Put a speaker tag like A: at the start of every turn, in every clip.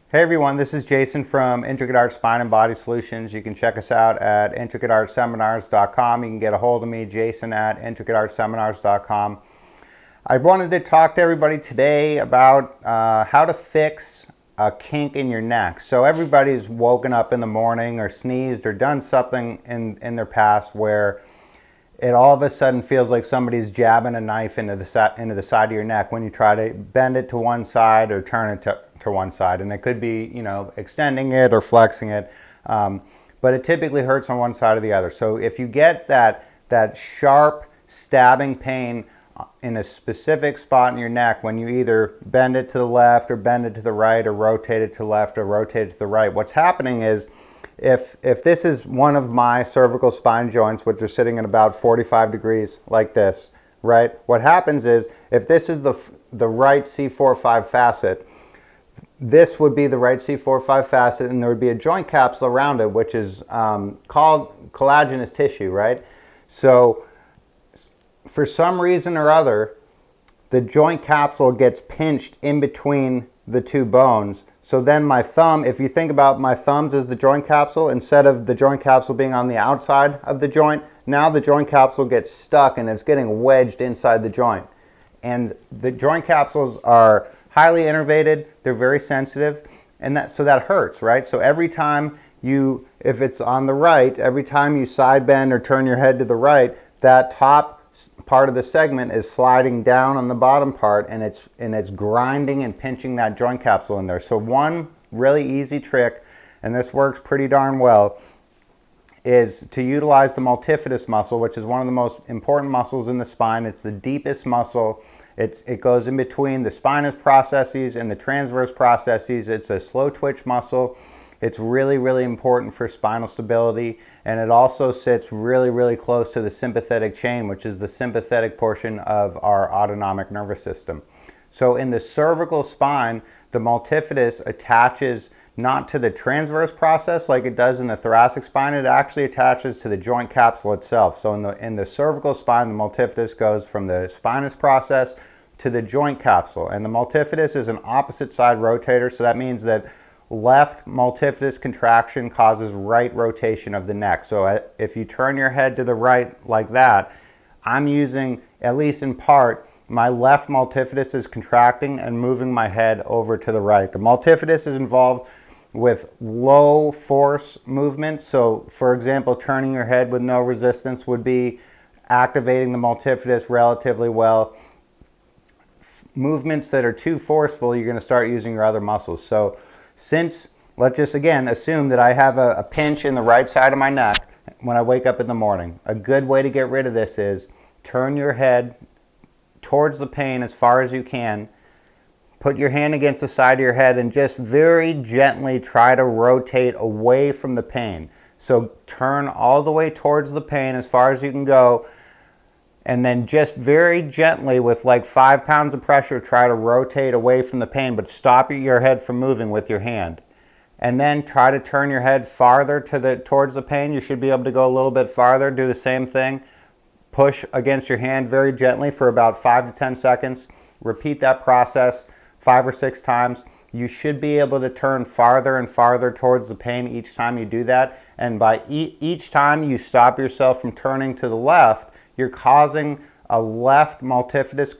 A: Hey everyone, this is Jason from Intricate Art Spine and Body Solutions. You can check us out at intricateartseminars.com. You can get a hold of me, Jason at intricateartseminars.com. I wanted to talk to everybody today about how to fix a kink in your neck. So everybody's woken up in the morning or sneezed or done something in their past where it all of a sudden feels like somebody's jabbing a knife into the side of your neck when you try to bend it to one side or turn it to one side. And it could be, extending it or flexing it, but it typically hurts on one side or the other. So if you get that sharp stabbing pain in a specific spot in your neck when you either bend it to the left or bend it to the right or rotate it to the left or rotate it to the right, what's happening is if this is one of my cervical spine joints, which are sitting at about 45 degrees like this, right? What happens is if this is the right C4-5 facet, this would be the right C4-5 facet, and there would be a joint capsule around it, which is called collagenous tissue, right? So for some reason or other, the joint capsule gets pinched in between the two bones. So then my thumb, if you think about my thumbs as the joint capsule, instead of the joint capsule being on the outside of the joint, now the joint capsule gets stuck and it's getting wedged inside the joint. And the joint capsules are highly innervated, they're very sensitive, and so that hurts, right? So every time if it's on the right, every time you side bend or turn your head to the right, that top part of the segment is sliding down on the bottom part, and it's grinding and pinching that joint capsule in there. So one really easy trick, and this works pretty darn well, is to utilize the multifidus muscle, which is one of the most important muscles in the spine. It's the deepest muscle. It goes in between the spinous processes and the transverse processes. It's a slow twitch muscle. It's really, really important for spinal stability, and it also sits really, really close to the sympathetic chain, which is the sympathetic portion of our autonomic nervous system. So in the cervical spine, the multifidus attaches not to the transverse process like it does in the thoracic spine, it actually attaches to the joint capsule itself. So in the cervical spine, the multifidus goes from the spinous process to the joint capsule. And the multifidus is an opposite side rotator, so that means that left multifidus contraction causes right rotation of the neck. So if you turn your head to the right like that, I'm using, at least in part, my left multifidus is contracting and moving my head over to the right. The multifidus is involved with low force movement. So for example, turning your head with no resistance would be activating the multifidus relatively well. Movements that are too forceful, you're going to start using your other muscles. So let's just again assume that I have a pinch in the right side of my neck when I wake up in the morning. A good way to get rid of this is turn your head towards the pain as far as you can. Put your hand against the side of your head and just very gently try to rotate away from the pain. So turn all the way towards the pain as far as you can go, and then just very gently with like 5 pounds of pressure try to rotate away from the pain, but stop your head from moving with your hand. And then try to turn your head farther towards the pain. You should be able to go a little bit farther. Do the same thing. Push against your hand very gently for about 5 to 10 seconds. Repeat that process 5 or 6 times. You should be able to turn farther and farther towards the pain each time you do that. And by each time you stop yourself from turning to the left, you're causing a right multifidus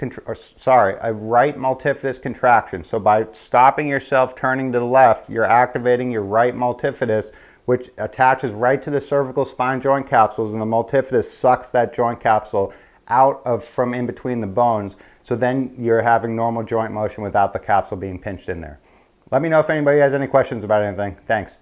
A: contraction. So by stopping yourself turning to the left, you're activating your right multifidus, which attaches right to the cervical spine joint capsules, and the multifidus sucks that joint capsule out from in between the bones. So then you're having normal joint motion without the capsule being pinched in there. Let me know if anybody has any questions about anything. Thanks.